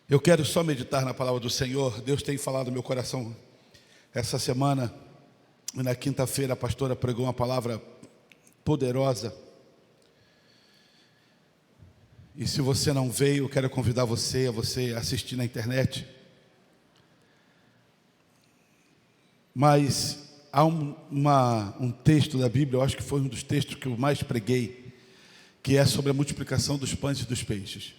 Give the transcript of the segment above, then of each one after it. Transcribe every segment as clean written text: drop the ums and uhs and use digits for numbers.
Eu quero só meditar na palavra do Senhor. Deus tem falado no meu coração essa semana. Na quinta-feira a pastora pregou uma palavra poderosa. E se você não veio, eu quero convidar você a você assistir na internet. Mas há um texto da Bíblia, eu acho que foi um dos textos que eu mais preguei, que é sobre a multiplicação dos pães e dos peixes.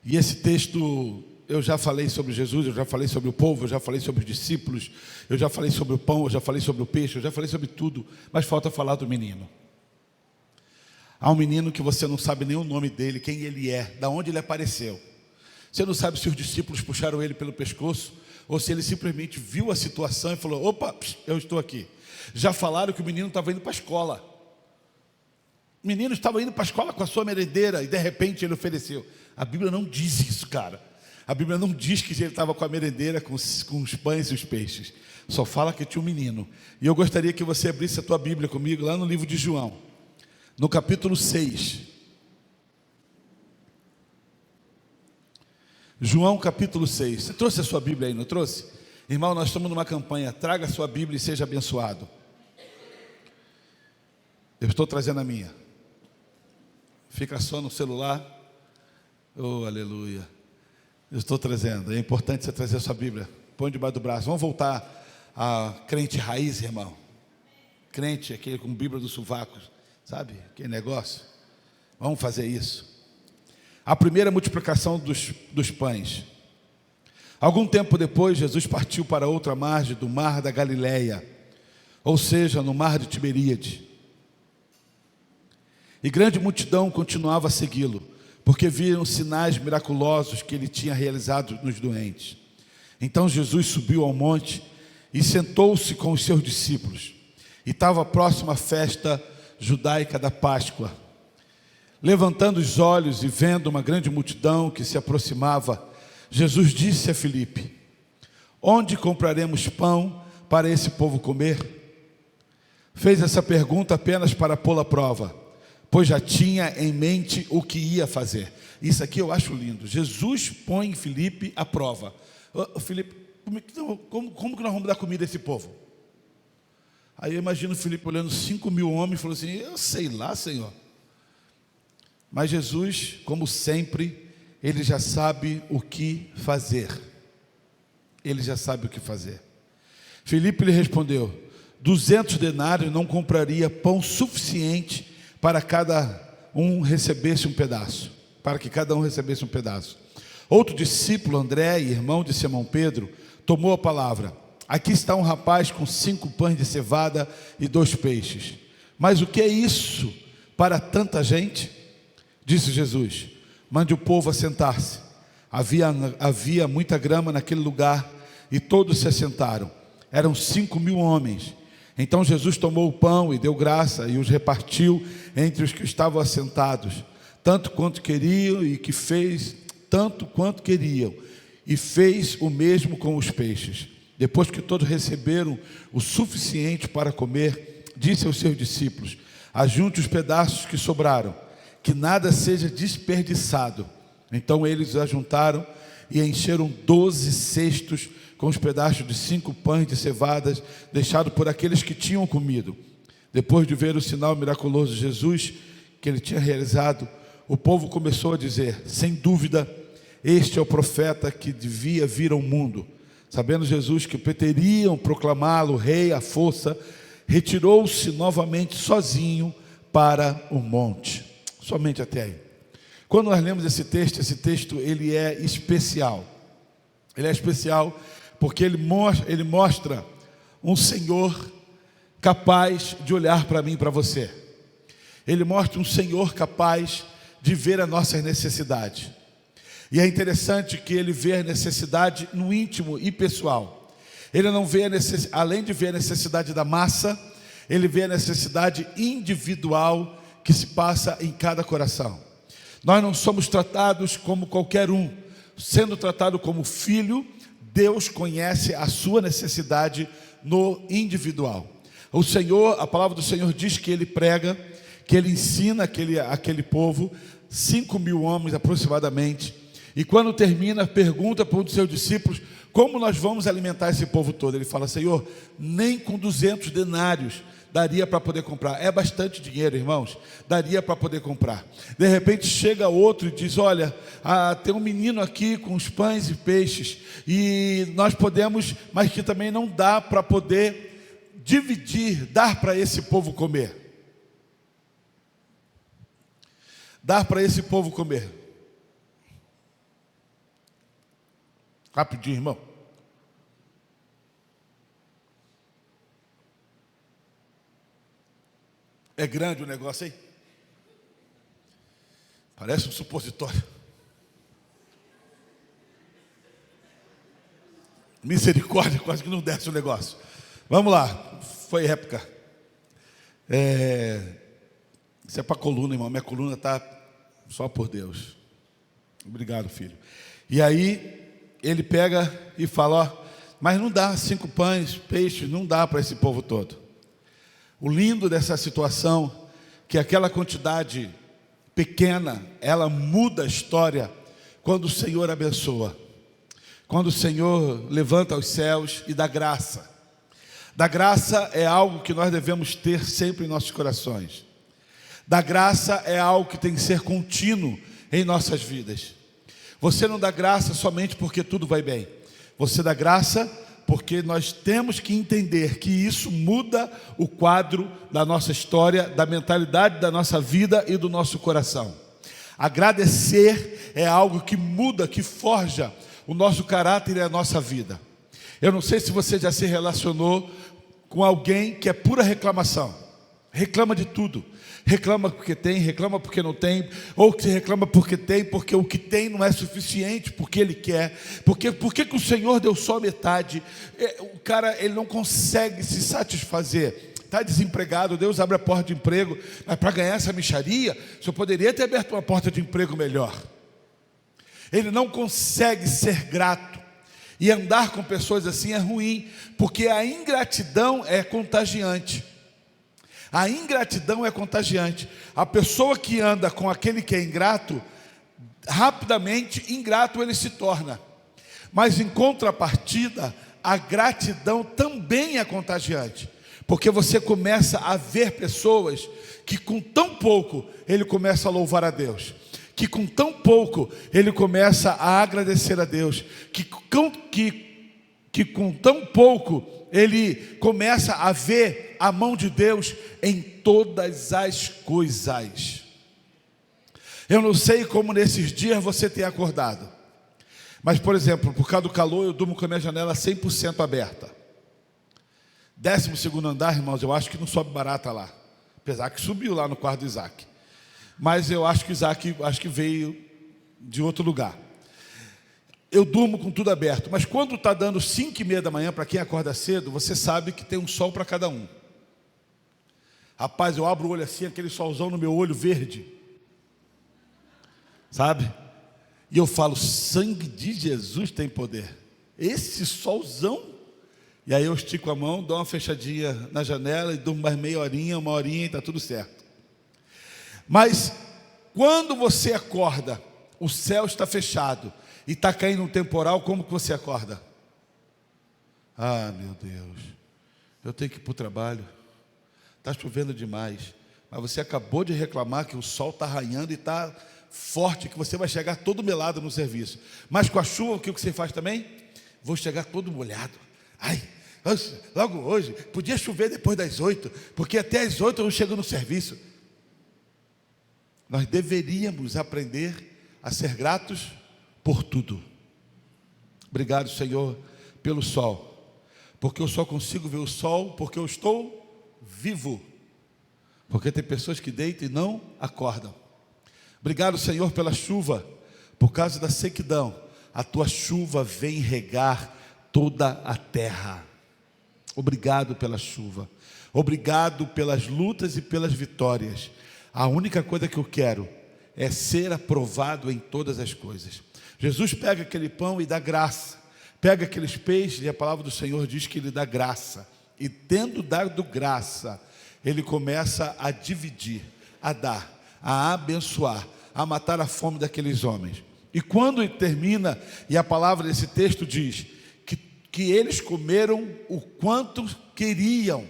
E esse texto, eu já falei sobre Jesus, eu já falei sobre o povo, eu já falei sobre os discípulos, eu já falei sobre o pão, eu já falei sobre o peixe, eu já falei sobre tudo, mas falta falar do menino. Há um menino que você não sabe nem o nome dele, quem ele é, de onde ele apareceu. Você não sabe se os discípulos puxaram ele pelo pescoço, ou se ele simplesmente viu a situação e falou: opa, eu estou aqui. Já falaram que o menino estava indo para a escola. O menino estava indo para a escola com a sua merendeira e de repente ele ofereceu. A Bíblia não diz isso, cara. A Bíblia não diz que ele estava com a merendeira, com os pães e os peixes. Só fala que tinha um menino. E eu gostaria que você abrisse a tua Bíblia comigo lá no livro de João, no capítulo 6. João capítulo 6. Você trouxe a sua Bíblia aí, não trouxe? Irmão, nós estamos numa campanha. Traga a sua Bíblia e seja abençoado. Eu estou trazendo a minha. Fica só no celular. Oh, aleluia. Eu estou trazendo. É importante você trazer a sua Bíblia. Põe debaixo do braço. Vamos voltar a crente raiz, irmão. Crente, aquele com Bíblia do sovaco. Sabe? Aquele negócio. Vamos fazer isso. A primeira multiplicação dos pães. Algum tempo depois, Jesus partiu para outra margem do mar da Galileia, ou seja, no mar de Tiberíades. E grande multidão continuava a segui-lo, porque viram sinais miraculosos que ele tinha realizado nos doentes. Então Jesus subiu ao monte e sentou-se com os seus discípulos. E estava próxima à festa judaica da Páscoa. Levantando os olhos e vendo uma grande multidão que se aproximava, Jesus disse a Filipe: onde compraremos pão para esse povo comer? Fez essa pergunta apenas para pô-la à prova, pois já tinha em mente o que ia fazer. Isso aqui eu acho lindo. Jesus põe Filipe à prova. Filipe, como que nós vamos dar comida a esse povo? Aí eu imagino Filipe olhando 5.000 homens e falou assim: eu sei lá, Senhor. Mas Jesus, como sempre, ele já sabe o que fazer. Ele já sabe o que fazer. Filipe lhe respondeu: 200 denários não compraria pão suficiente para cada um recebesse um pedaço. Para que cada um recebesse um pedaço. Outro discípulo, André, irmão de Simão Pedro, tomou a palavra: aqui está um rapaz com 5 pães de cevada e 2 peixes. Mas o que é isso para tanta gente? Disse Jesus: mande o povo assentar-se. Havia muita grama naquele lugar e todos se assentaram. Eram 5.000 homens. Então Jesus tomou o pão e deu graça e os repartiu entre os que estavam assentados, tanto quanto queriam, e fez o mesmo com os peixes. Depois que todos receberam o suficiente para comer, disse aos seus discípulos: ajunte os pedaços que sobraram, que nada seja desperdiçado. Então eles ajuntaram e encheram 12 cestos com os pedaços de 5 pães de cevadas deixados por aqueles que tinham comido. Depois de ver o sinal miraculoso de Jesus que ele tinha realizado, o povo começou a dizer: sem dúvida, este é o profeta que devia vir ao mundo. Sabendo Jesus que preteriam proclamá-lo rei à força, retirou-se novamente sozinho para o monte. Somente até aí. Quando nós lemos esse texto ele é especial. Ele é especial porque ele mostra um Senhor capaz de olhar para mim e para você. Ele mostra um Senhor capaz de ver a nossa necessidade. E é interessante que ele vê a necessidade no íntimo e pessoal. Ele não vê além de ver a necessidade da massa, ele vê a necessidade individual que se passa em cada coração. Nós não somos tratados como qualquer um. Sendo tratado como filho, Deus conhece a sua necessidade no individual. O Senhor, a palavra do Senhor diz que ele prega, que ele ensina aquele povo, 5.000 homens aproximadamente, E quando termina, pergunta para um dos seus discípulos: como nós vamos alimentar esse povo todo? Ele fala: Senhor, nem com 200 denários daria para poder comprar. É bastante dinheiro, irmãos, daria para poder comprar. De repente chega outro e diz: olha, tem um menino aqui com os pães e peixes, e nós podemos, mas que também não dá para poder dividir, dar para esse povo comer. Dar para esse povo comer. Rapidinho, irmão. É grande o negócio aí? Parece um supositório. Misericórdia, quase que não desce o negócio. Vamos lá, foi época. Isso é para a coluna, irmão. Minha coluna está só por Deus. Obrigado, filho. E aí, ele pega e fala: ó, mas não dá 5 pães, peixes, não dá para esse povo todo. O lindo dessa situação, que aquela quantidade pequena, ela muda a história quando o Senhor abençoa. Quando o Senhor levanta os céus e dá graça. Da graça é algo que nós devemos ter sempre em nossos corações. Da graça é algo que tem que ser contínuo em nossas vidas. Você não dá graça somente porque tudo vai bem. Você dá graça porque nós temos que entender que isso muda o quadro da nossa história, da mentalidade da nossa vida e do nosso coração. Agradecer é algo que muda, que forja o nosso caráter e a nossa vida. Eu não sei se você já se relacionou com alguém que é pura reclamação. Reclama de tudo. Reclama porque tem, reclama porque não tem, ou que reclama porque tem, porque o que tem não é suficiente, porque ele quer, por que o Senhor deu só metade? O cara, ele não consegue se satisfazer, está desempregado, Deus abre a porta de emprego, mas para ganhar essa mixaria, o Senhor poderia ter aberto uma porta de emprego melhor. Ele não consegue ser grato, e andar com pessoas assim é ruim, porque a ingratidão é contagiante. A ingratidão é contagiante. A pessoa que anda com aquele que é ingrato, rapidamente ingrato ele se torna. Mas em contrapartida, a gratidão também é contagiante. Porque você começa a ver pessoas que com tão pouco ele começa a louvar a Deus. Que com tão pouco ele começa a agradecer a Deus. Que com tão pouco ele começa a ver a mão de Deus em todas as coisas. Eu não sei como nesses dias você tem acordado, mas, por exemplo, por causa do calor, eu durmo com a minha janela 100% aberta. 12º andar, irmãos, eu acho que não sobe barata lá, apesar que subiu lá no quarto do Isaac. Mas eu acho que Isaac veio de outro lugar. Eu durmo com tudo aberto, mas quando está dando 5:30 da manhã, para quem acorda cedo, você sabe que tem um sol para cada um. Rapaz, eu abro o olho assim, aquele solzão no meu olho verde, sabe? E eu falo: sangue de Jesus tem poder. Esse solzão. E aí eu estico a mão, dou uma fechadinha na janela e durmo mais meia horinha, 1 horinha e está tudo certo. Mas quando você acorda, o céu está fechado e está caindo um temporal, como que você acorda? Ah, meu Deus, eu tenho que ir para o trabalho, está chovendo demais, mas você acabou de reclamar que o sol está raiando e está forte, que você vai chegar todo melado no serviço. Mas com a chuva, o que você faz também? Vou chegar todo molhado. Ai, logo hoje, podia chover depois das 8, porque até as 8 eu chego no serviço. Nós deveríamos aprender a ser gratos por tudo. Obrigado, Senhor, pelo sol, porque eu só consigo ver o sol porque eu estou vivo, porque tem pessoas que deitam e não acordam. Obrigado, Senhor, pela chuva, por causa da sequidão, a tua chuva vem regar toda a terra. Obrigado pela chuva, obrigado pelas lutas e pelas vitórias. A única coisa que eu quero é ser aprovado em todas as coisas. Jesus pega aquele pão e dá graça, pega aqueles peixes, e a palavra do Senhor diz que ele dá graça, e tendo dado graça, ele começa a dividir, a dar, a abençoar, a matar a fome daqueles homens. E quando ele termina, e a palavra desse texto diz que eles comeram o quanto queriam.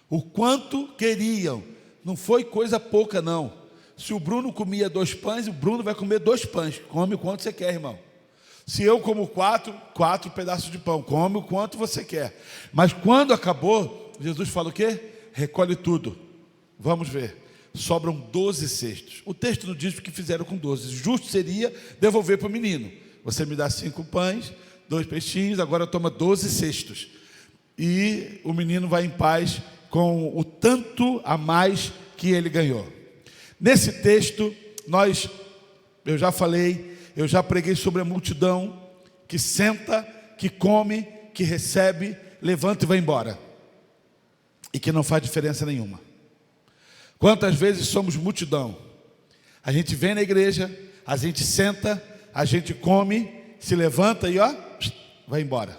O quanto queriam. Não foi coisa pouca, não. Se o Bruno comia 2 pães, o Bruno vai comer 2 pães. Come o quanto você quer, irmão. Se eu como 4 pedaços de pão, come o quanto você quer. Mas quando acabou, Jesus fala o quê? Recolhe tudo. Vamos ver. Sobram 12 cestos. O texto não diz o que fizeram com 12. Justo seria devolver para o menino. Você me dá 5 pães, 2 peixinhos, agora toma 12 cestos. E o menino vai em paz com o tanto a mais que ele ganhou. Nesse texto, eu já falei, eu já preguei sobre a multidão que senta, que come, que recebe, levanta e vai embora. E que não faz diferença nenhuma. Quantas vezes somos multidão? A gente vem na igreja, a gente senta, a gente come, se levanta e vai embora.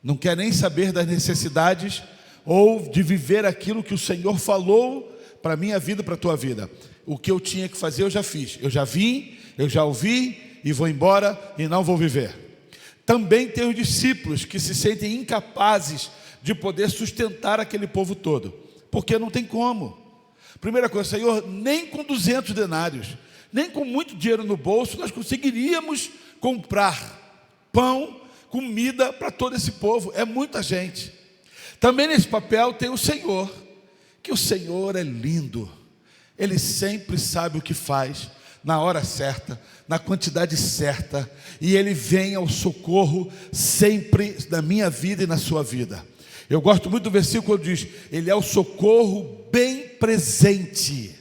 Não quer nem saber das necessidades ou de viver aquilo que o Senhor falou para a minha vida, para a tua vida. O que eu tinha que fazer eu já fiz. Eu já vim, eu já ouvi e vou embora e não vou viver. Também tem os discípulos que se sentem incapazes de poder sustentar aquele povo todo. Porque não tem como. Primeira coisa, Senhor, nem com 200 denários, nem com muito dinheiro no bolso, nós conseguiríamos comprar pão, comida para todo esse povo. É muita gente. Também nesse papel tem o Senhor, que o Senhor é lindo. Ele sempre sabe o que faz, na hora certa, na quantidade certa, e Ele vem ao socorro sempre na minha vida e na sua vida. Eu gosto muito do versículo que diz, Ele é o socorro bem presente.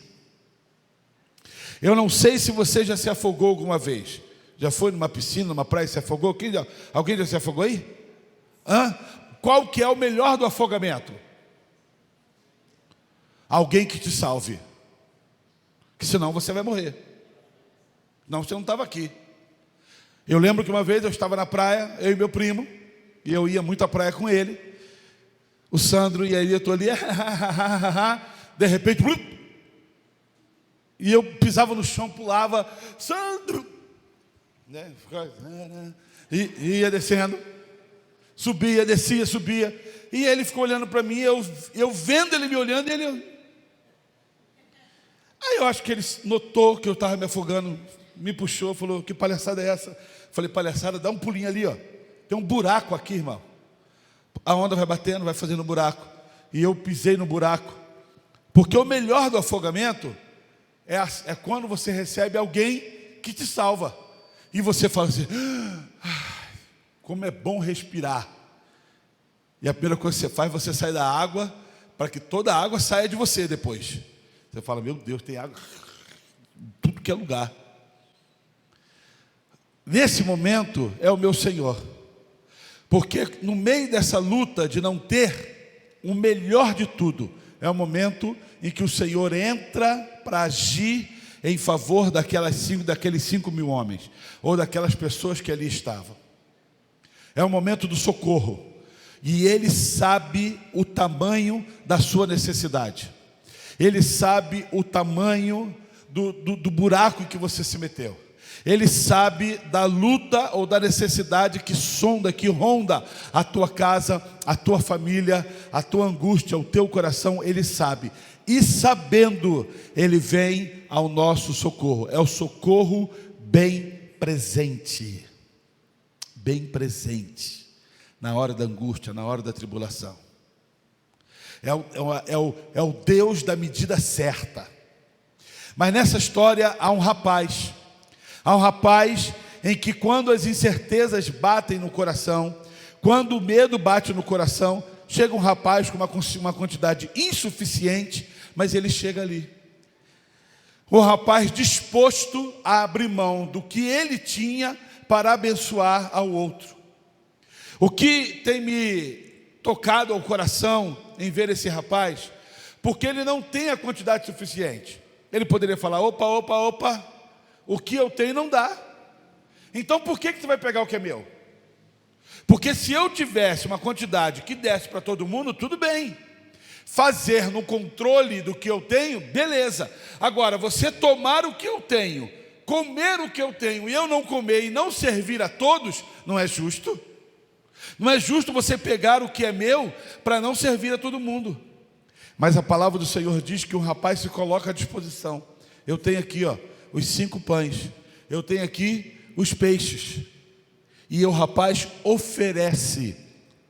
Eu não sei se você já se afogou alguma vez. Já foi numa piscina, numa praia e se afogou? Alguém já se afogou aí? Qual que é o melhor do afogamento? Alguém que te salve. Que senão você vai morrer. Não, você não estava aqui. Eu lembro que uma vez eu estava na praia, eu e meu primo, e eu ia muito à praia com ele, o Sandro, e aí eu estou ali, de repente, e eu pisava no chão, pulava, Sandro, né? E ia descendo, subia, descia, subia, e ele ficou olhando para mim, eu vendo ele me olhando, e ele... Aí eu acho que ele notou que eu estava me afogando, me puxou, falou, que palhaçada é essa? Falei, palhaçada, dá um pulinho ali, tem um buraco aqui, irmão. A onda vai batendo, vai fazendo buraco. E eu pisei no buraco. Porque o melhor do afogamento é quando você recebe alguém que te salva. E você fala assim, como é bom respirar. E a primeira coisa que você faz, você sai da água, para que toda a água saia de você depois. Você fala, meu Deus, tem água em tudo que é lugar. Nesse momento é o meu Senhor. Porque no meio dessa luta de não ter o melhor de tudo, é o momento em que o Senhor entra para agir em favor daqueles 5.000 homens, ou daquelas pessoas que ali estavam. É o momento do socorro. E Ele sabe o tamanho da sua necessidade. Ele sabe o tamanho do buraco em que você se meteu. Ele sabe da luta ou da necessidade que ronda a tua casa, a tua família, a tua angústia, o teu coração. Ele sabe. E sabendo, Ele vem ao nosso socorro. É o socorro bem presente. Bem presente. Na hora da angústia, na hora da tribulação. É o Deus da medida certa. Mas nessa história há um rapaz em que quando as incertezas batem no coração, quando o medo bate no coração, chega um rapaz com uma quantidade insuficiente, mas ele chega ali. O rapaz disposto a abrir mão do que ele tinha para abençoar ao outro. O que tem me tocado ao coração em ver esse rapaz, porque ele não tem a quantidade suficiente. Ele poderia falar, opa, o que eu tenho não dá. Então por que você vai pegar o que é meu? Porque se eu tivesse uma quantidade que desse para todo mundo, tudo bem. Fazer no controle do que eu tenho, beleza. Agora, você tomar o que eu tenho comer o que eu tenho e eu não comer e não servir a todos, não é justo. Não é justo você pegar o que é meu para não servir a todo mundo. Mas a palavra do Senhor diz que um rapaz se coloca à disposição. Eu tenho aqui, os 5 pães. Eu tenho aqui os peixes. E o rapaz oferece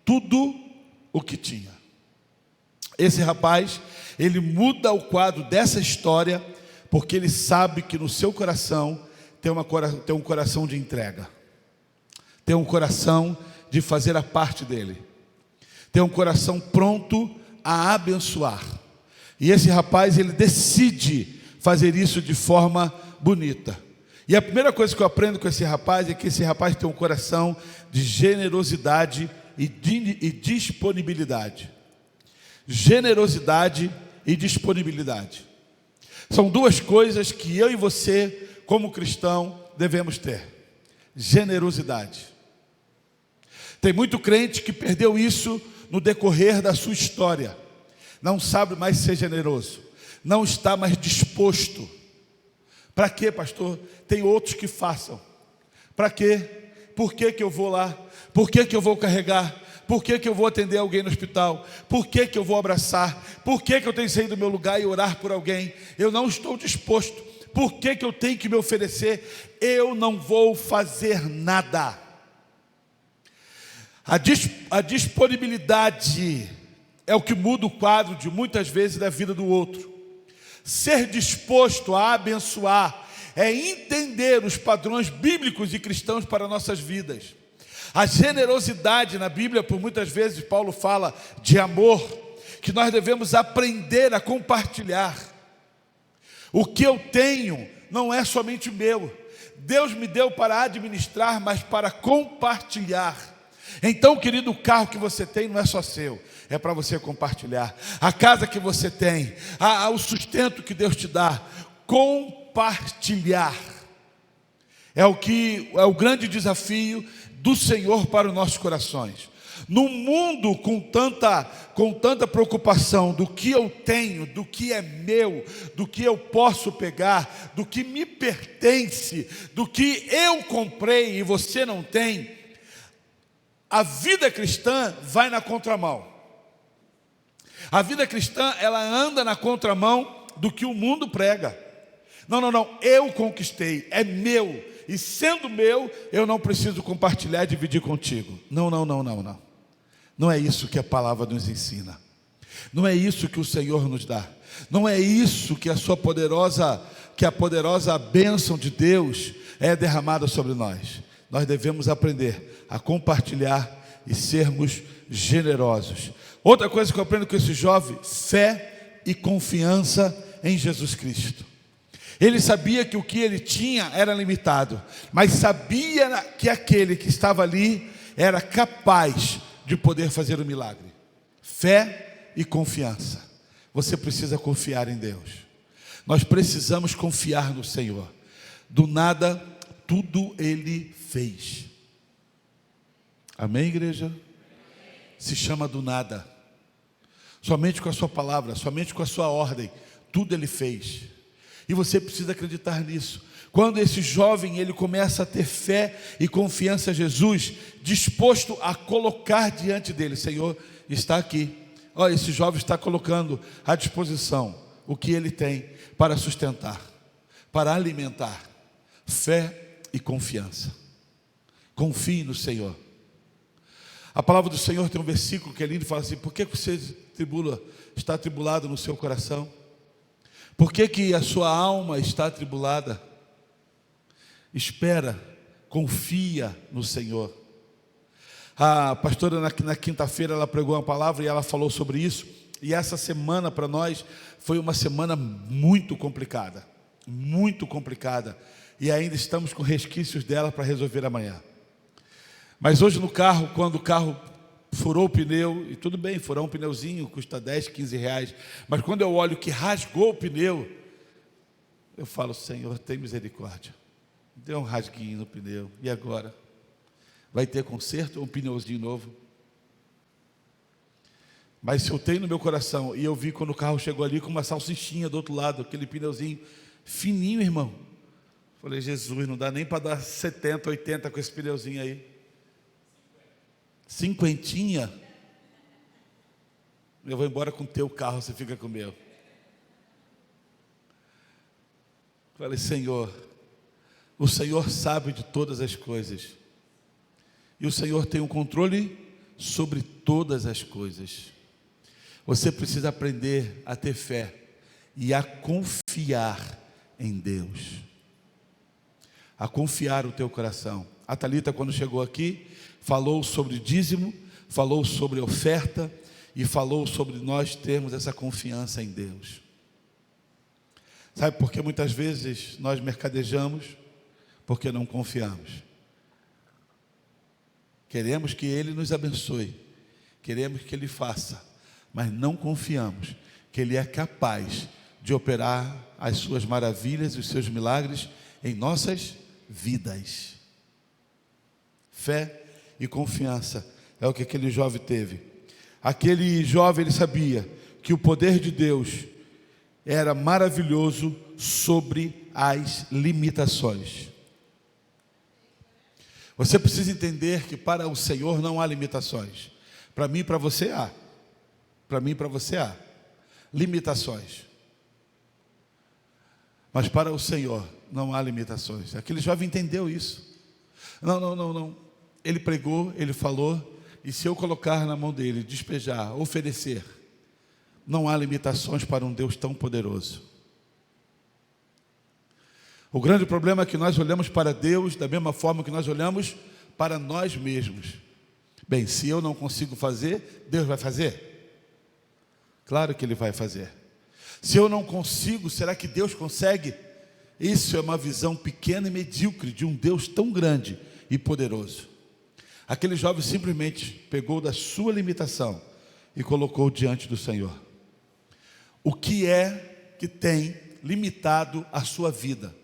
tudo o que tinha. Esse rapaz, ele muda o quadro dessa história, porque ele sabe que no seu coração tem um coração de entrega. Tem um coração de fazer a parte dele. Tem um coração pronto a abençoar. E esse rapaz, ele decide fazer isso de forma bonita. E a primeira coisa que eu aprendo com esse rapaz é que esse rapaz tem um coração de generosidade e disponibilidade. Generosidade e disponibilidade. São 2 coisas que eu e você, como cristão, devemos ter. Generosidade. Tem muito crente que perdeu isso no decorrer da sua história. Não sabe mais ser generoso. Não está mais disposto. Para quê, pastor? Tem outros que façam. Para quê? Por que que eu vou lá? Por que que eu vou carregar? Por que que eu vou atender alguém no hospital? Por que que eu vou abraçar? Por que que eu tenho que sair do meu lugar e orar por alguém? Eu não estou disposto. Por que que eu tenho que me oferecer? Eu não vou fazer nada. A disponibilidade é o que muda o quadro de muitas vezes da vida do outro. Ser disposto a abençoar é entender os padrões bíblicos e cristãos para nossas vidas. A generosidade na Bíblia, por muitas vezes, Paulo fala de amor, que nós devemos aprender a compartilhar. O que eu tenho não é somente meu. Deus me deu para administrar, mas para compartilhar. Então, querido, o carro que você tem não é só seu, é para você compartilhar. A casa que você tem, o sustento que Deus te dá, compartilhar. É o grande desafio do Senhor para os nossos corações. No mundo com tanta preocupação do que eu tenho, do que é meu, do que eu posso pegar, do que me pertence, do que eu comprei e você não tem, a vida cristã vai na contramão. A vida cristã, ela anda na contramão do que o mundo prega. Não, eu conquistei, é meu. E sendo meu, eu não preciso compartilhar e dividir contigo. Não. Não é isso que a palavra nos ensina. Não é isso que o Senhor nos dá. Não é isso que a poderosa bênção de Deus é derramada sobre nós. Nós devemos aprender a compartilhar e sermos generosos. Outra coisa que eu aprendo com esse jovem: fé e confiança em Jesus Cristo. Ele sabia que o que ele tinha era limitado, mas sabia que aquele que estava ali era capaz de poder fazer o milagre. Fé e confiança. Você precisa confiar em Deus. Nós precisamos confiar no Senhor. Do nada, tudo Ele fez. Amém, igreja? Se chama do nada. Somente com a sua palavra, somente com a sua ordem, tudo Ele fez. E você precisa acreditar nisso. Quando esse jovem, ele começa a ter fé e confiança em Jesus, disposto a colocar diante dele: Senhor, está aqui. Olha, esse jovem está colocando à disposição o que ele tem para sustentar, para alimentar. Fé e confiança. Confie no Senhor. A palavra do Senhor tem um versículo que é lindo e fala assim: por que você está atribulado no seu coração? Por que a sua alma está atribulada? Espera, confia no Senhor. A pastora na quinta-feira ela pregou uma palavra e ela falou sobre isso. E essa semana para nós foi uma semana muito complicada. Muito complicada. E ainda estamos com resquícios dela para resolver amanhã. Mas hoje no carro, quando o carro furou o pneu, e tudo bem, furar um pneuzinho custa 10, 15 reais, mas quando eu olho que rasgou o pneu, eu falo: Senhor, tem misericórdia. Deu um rasguinho no pneu, e agora? Vai ter conserto ou um pneuzinho novo? Mas se eu tenho no meu coração, e eu vi quando o carro chegou ali com uma salsichinha do outro lado, aquele pneuzinho fininho, irmão, Falei, Jesus, não dá nem para dar 70, 80 com esse pneuzinho aí. Cinquentinha? Eu vou embora com o teu carro, você fica com o meu. Falei, Senhor, o Senhor sabe de todas as coisas. E o Senhor tem um controle sobre todas as coisas. Você precisa aprender a ter fé e a confiar em Deus. A confiar o teu coração. A Thalita, quando chegou aqui, falou sobre dízimo, falou sobre oferta e falou sobre nós termos essa confiança em Deus. Sabe por que muitas vezes nós mercadejamos? Porque não confiamos. Queremos que Ele nos abençoe, queremos que Ele faça, mas não confiamos que Ele é capaz de operar as suas maravilhas e os seus milagres em nossas vidas. Fé e confiança é o que aquele jovem teve. Aquele jovem, ele sabia que o poder de Deus era maravilhoso sobre as limitações. Você precisa entender que para o Senhor não há limitações. Para mim e para você há. Para mim e para você há limitações. Mas para o Senhor não há limitações. Aquele jovem entendeu isso. Não. Ele pregou, ele falou, e se eu colocar na mão dele, despejar, oferecer, não há limitações para um Deus tão poderoso. O grande problema é que nós olhamos para Deus da mesma forma que nós olhamos para nós mesmos. Bem, se eu não consigo fazer, Deus vai fazer? Claro que Ele vai fazer. Se eu não consigo, será que Deus consegue? Isso é uma visão pequena e medíocre de um Deus tão grande e poderoso. Aquele jovem simplesmente pegou da sua limitação e colocou diante do Senhor. O que é que tem limitado a sua vida?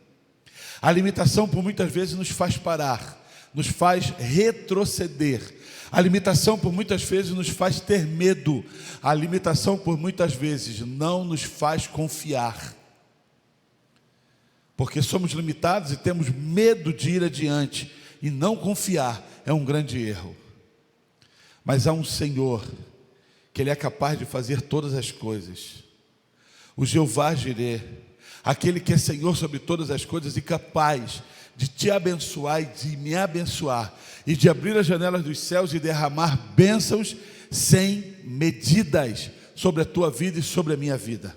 A limitação por muitas vezes nos faz parar, nos faz retroceder. A limitação por muitas vezes nos faz ter medo. A limitação por muitas vezes não nos faz confiar. Porque somos limitados e temos medo de ir adiante. E não confiar é um grande erro. Mas há um Senhor que Ele é capaz de fazer todas as coisas. O Jeová Jireh, aquele que é Senhor sobre todas as coisas e capaz de te abençoar e de me abençoar, e de abrir as janelas dos céus e derramar bênçãos sem medidas sobre a tua vida e sobre a minha vida.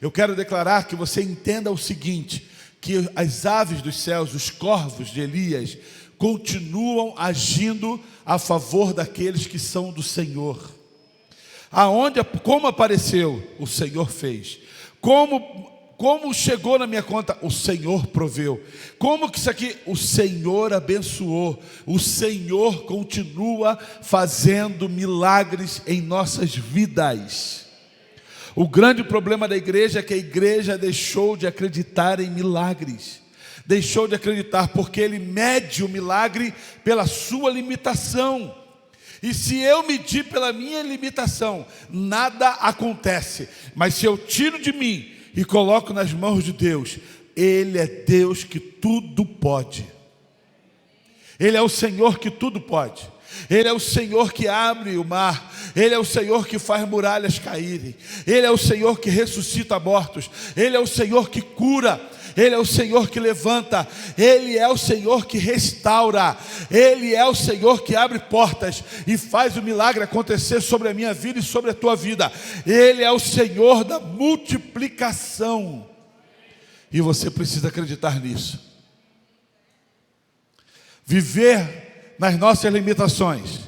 Eu quero declarar que você entenda o seguinte, que as aves dos céus, os corvos de Elias, continuam agindo a favor daqueles que são do Senhor. Como apareceu, o Senhor fez. Como chegou na minha conta, o Senhor proveu. Como que isso aqui, o Senhor abençoou. O Senhor continua fazendo milagres em nossas vidas. O grande problema da igreja é que a igreja deixou de acreditar em milagres. Deixou de acreditar porque ele mede o milagre pela sua limitação. E se eu medir pela minha limitação, nada acontece. Mas se eu tiro de mim e coloco nas mãos de Deus, Ele é Deus que tudo pode. Ele é o Senhor que tudo pode. Ele é o Senhor que abre o mar. Ele é o Senhor que faz muralhas caírem. Ele é o Senhor que ressuscita mortos. Ele é o Senhor que cura. Ele é o Senhor que levanta. Ele é o Senhor que restaura. Ele é o Senhor que abre portas e faz o milagre acontecer sobre a minha vida e sobre a tua vida. Ele é o Senhor da multiplicação. E você precisa acreditar nisso. Viver nas nossas limitações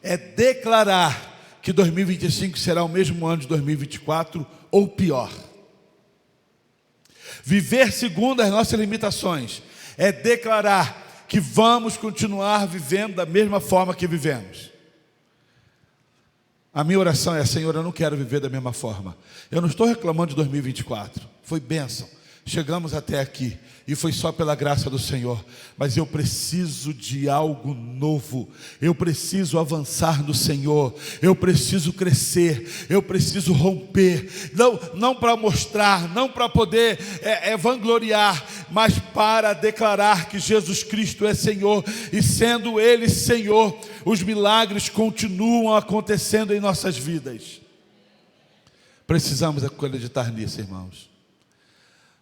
é declarar que 2025 será o mesmo ano de 2024 ou pior. Viver segundo as nossas limitações é declarar que vamos continuar vivendo da mesma forma que vivemos. A minha oração é: Senhor, eu não quero viver da mesma forma. Eu não estou reclamando de 2024, foi bênção. chegamos até aqui, e foi só pela graça do Senhor, mas eu preciso de algo novo, eu preciso avançar no Senhor, eu preciso crescer, eu preciso romper, não para mostrar, não para poder vangloriar, mas para declarar que Jesus Cristo é Senhor, e sendo Ele Senhor, os milagres continuam acontecendo em nossas vidas. Precisamos acreditar nisso, irmãos.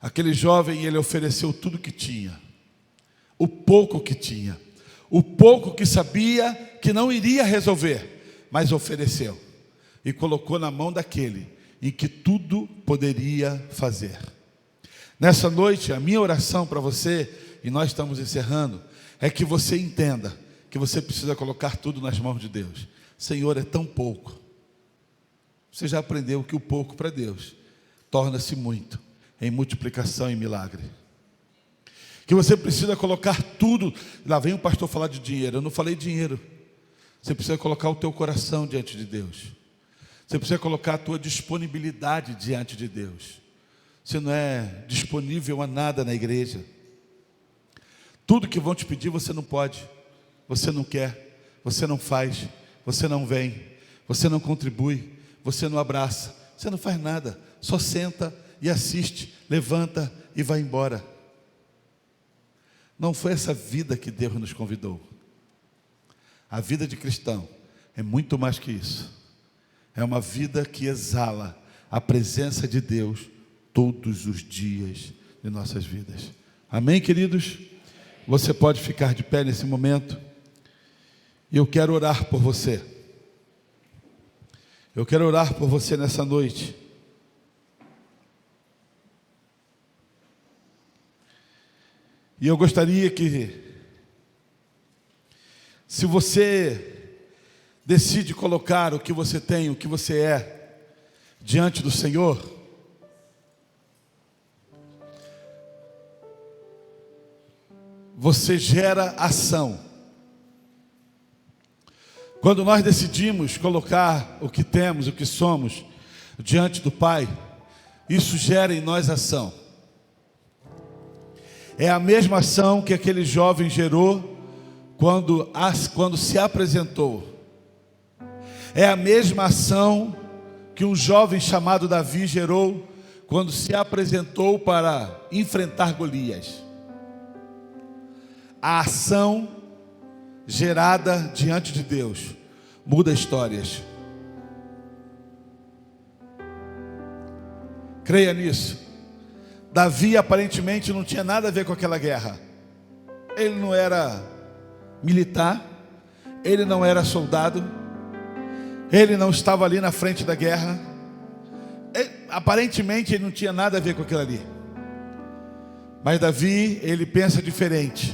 Aquele jovem, ele ofereceu tudo que tinha, o pouco que tinha, o pouco que sabia que não iria resolver, mas ofereceu e colocou na mão daquele em que tudo poderia fazer. Nessa noite, a minha oração para você, e nós estamos encerrando, é que você entenda que você precisa colocar tudo nas mãos de Deus. Senhor, é tão pouco. Você já aprendeu que o pouco para Deus torna-se muito em multiplicação e milagre. Que você precisa colocar tudo. Lá vem o pastor falar de dinheiro. Eu não falei dinheiro. Você precisa colocar o teu coração diante de Deus. Você precisa colocar a tua disponibilidade diante de Deus. Você não é disponível a nada na igreja. Tudo que vão te pedir você não pode. Você não quer. Você não faz. Você não vem. Você não contribui. Você não abraça. Você não faz nada. Só senta e assiste, levanta e vai embora. Não foi essa vida que Deus nos convidou. A vida de cristão é muito mais que isso. É uma vida que exala a presença de Deus todos os dias de nossas vidas. Amém, queridos? Você pode ficar de pé nesse momento. E eu quero orar por você. Eu quero orar por você nessa noite. E eu gostaria que, se você decide colocar o que você tem, o que você é, diante do Senhor, você gera ação. Quando nós decidimos colocar o que temos, o que somos, diante do Pai, isso gera em nós ação. É a mesma ação que aquele jovem gerou quando se apresentou. É a mesma ação que um jovem chamado Davi gerou quando se apresentou para enfrentar Golias. A ação gerada diante de Deus muda histórias. Creia nisso. Davi aparentemente não tinha nada a ver com aquela guerra. Ele não era militar, ele não era soldado, ele não estava ali na frente da guerra. Aparentemente ele não tinha nada a ver com aquilo ali. Mas Davi, ele pensa diferente,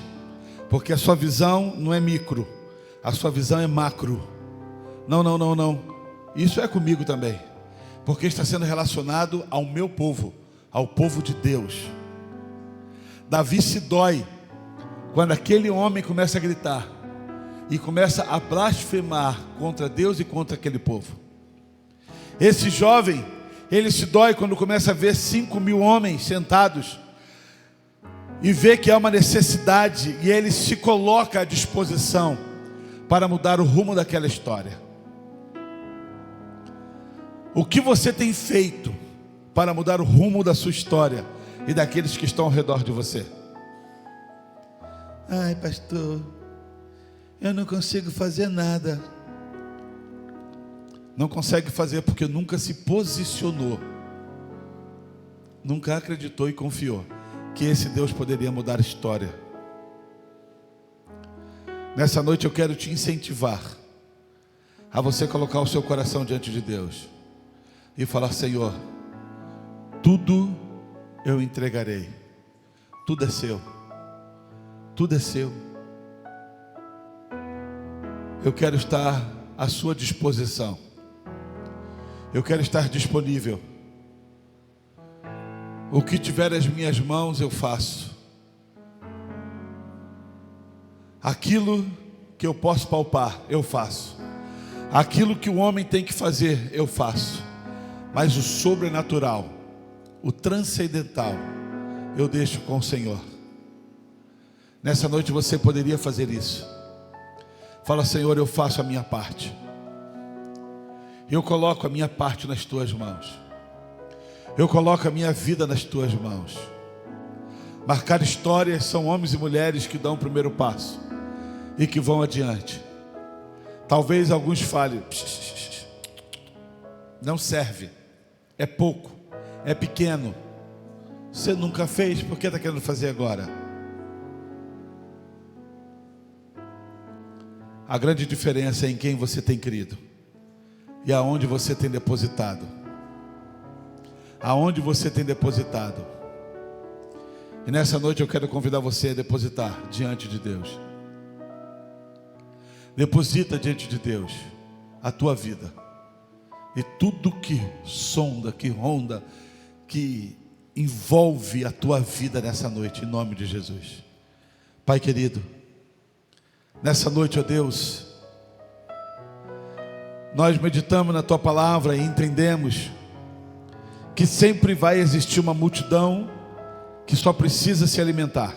porque a sua visão não é micro, a sua visão é macro. Não. Isso é comigo também, porque está sendo relacionado ao meu povo, ao povo de Deus. Davi se dói quando aquele homem começa a gritar e começa a blasfemar contra Deus e contra aquele povo. Esse jovem, ele se dói quando começa a ver 5.000 homens sentados e vê que há uma necessidade, e ele se coloca à disposição para mudar o rumo daquela história. O que você tem feito para mudar o rumo da sua história e daqueles que estão ao redor de você? Ai, pastor, eu não consigo fazer nada. Não consegue fazer porque nunca se posicionou, nunca acreditou e confiou que esse Deus poderia mudar a história. Nessa noite eu quero te incentivar a você colocar o seu coração diante de Deus e falar: Senhor, tudo eu entregarei, tudo é seu, tudo é seu. Eu quero estar à sua disposição, eu quero estar disponível. O que tiver as minhas mãos eu faço. Aquilo que eu posso palpar, eu faço. Aquilo que o homem tem que fazer, eu faço. Mas o sobrenatural, o transcendental, eu deixo com o Senhor. Nessa noite você poderia fazer isso. Fala: Senhor, eu faço a minha parte. Eu coloco a minha parte nas tuas mãos. Eu coloco a minha vida nas tuas mãos. Marcar histórias são homens e mulheres que dão o primeiro passo e que vão adiante. Talvez alguns falem: não serve, é pouco, é pequeno. Você nunca fez, por que está querendo fazer agora? A grande diferença é em quem você tem crido e aonde você tem depositado. Aonde você tem depositado. E nessa noite eu quero convidar você a depositar diante de Deus. Deposita diante de Deus a tua vida. E tudo que sonda, que ronda, que envolve a tua vida nessa noite, em nome de Jesus. Pai querido, nessa noite, ó Deus, nós meditamos na tua palavra e entendemos que sempre vai existir uma multidão que só precisa se alimentar.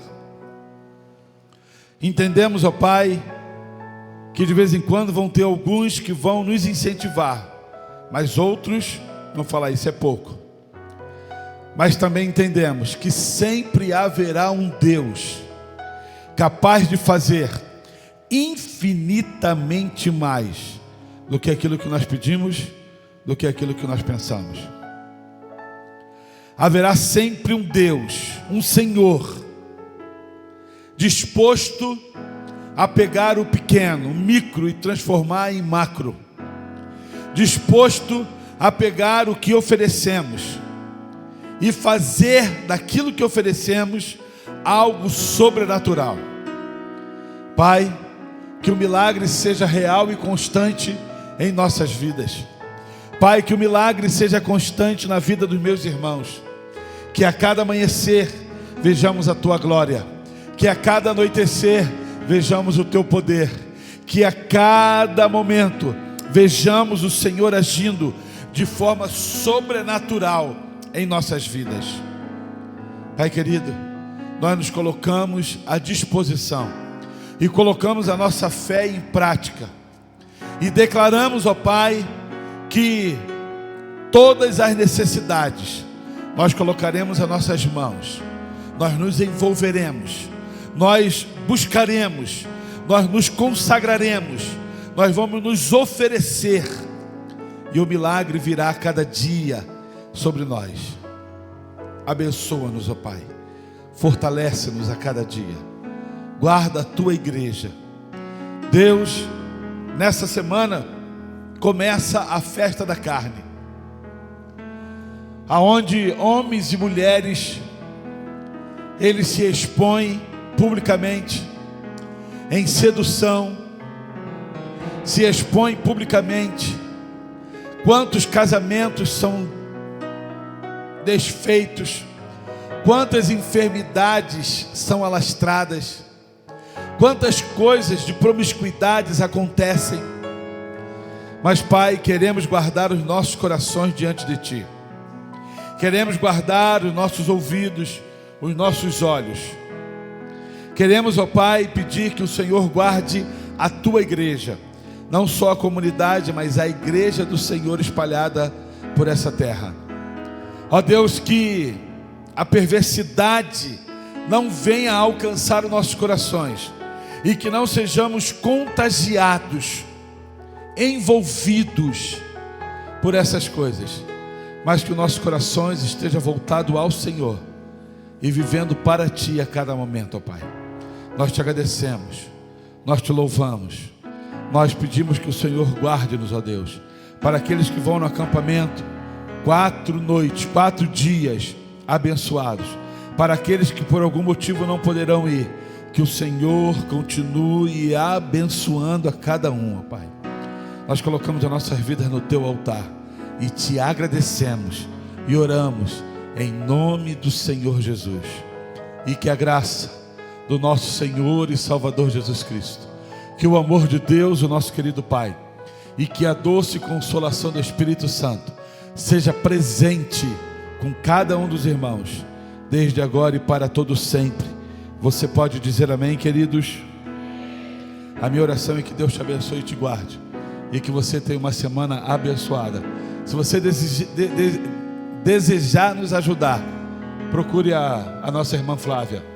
Entendemos, ó Pai, que de vez em quando vão ter alguns que vão nos incentivar, mas outros vão falar: isso é pouco. Mas também entendemos que sempre haverá um Deus capaz de fazer infinitamente mais do que aquilo que nós pedimos, do que aquilo que nós pensamos. Haverá sempre um Deus, um Senhor, disposto a pegar o pequeno, o micro, e transformar em macro. Disposto a pegar o que oferecemos e fazer daquilo que oferecemos algo sobrenatural. Pai, que o milagre seja real e constante em nossas vidas. Pai, que o milagre seja constante na vida dos meus irmãos. Que a cada amanhecer vejamos a tua glória. Que a cada anoitecer vejamos o teu poder. Que a cada momento vejamos o Senhor agindo de forma sobrenatural em nossas vidas. Pai querido, nós nos colocamos à disposição e colocamos a nossa fé em prática e declaramos, ó Pai, que todas as necessidades nós colocaremos nas nossas mãos, nós nos envolveremos, nós buscaremos, nós nos consagraremos, nós vamos nos oferecer, e o milagre virá a cada dia sobre nós. Abençoa-nos, ó Pai, fortalece-nos a cada dia, guarda a tua igreja. Deus, nessa semana começa a festa da carne, aonde homens e mulheres eles se expõem publicamente em sedução, se expõem publicamente. Quantos casamentos são desfeitos, quantas enfermidades são alastradas, quantas coisas de promiscuidades acontecem. Mas Pai, queremos guardar os nossos corações diante de Ti, queremos guardar os nossos ouvidos, os nossos olhos. Queremos, ó Pai, pedir que o Senhor guarde a Tua igreja, não só a comunidade, mas a igreja do Senhor espalhada por essa terra. Ó Deus, que a perversidade não venha a alcançar os nossos corações, e que não sejamos contagiados, envolvidos por essas coisas, mas que os nossos corações estejam voltados ao Senhor e vivendo para Ti a cada momento, ó Pai. Nós Te agradecemos, nós Te louvamos, nós pedimos que o Senhor guarde-nos, ó Deus, para aqueles que vão no acampamento, 4 noites, 4 dias abençoados, para aqueles que por algum motivo não poderão ir, que o Senhor continue abençoando a cada um, ó Pai. Nós colocamos as nossas vidas no Teu altar e Te agradecemos e oramos em nome do Senhor Jesus, e que a graça do nosso Senhor e Salvador Jesus Cristo, que o amor de Deus, o nosso querido Pai, e que a doce consolação do Espírito Santo seja presente com cada um dos irmãos, desde agora e para todo sempre. Você pode dizer amém, queridos? A minha oração é que Deus te abençoe e te guarde, e que você tenha uma semana abençoada. Se você desejar nos ajudar, procure a nossa irmã Flávia.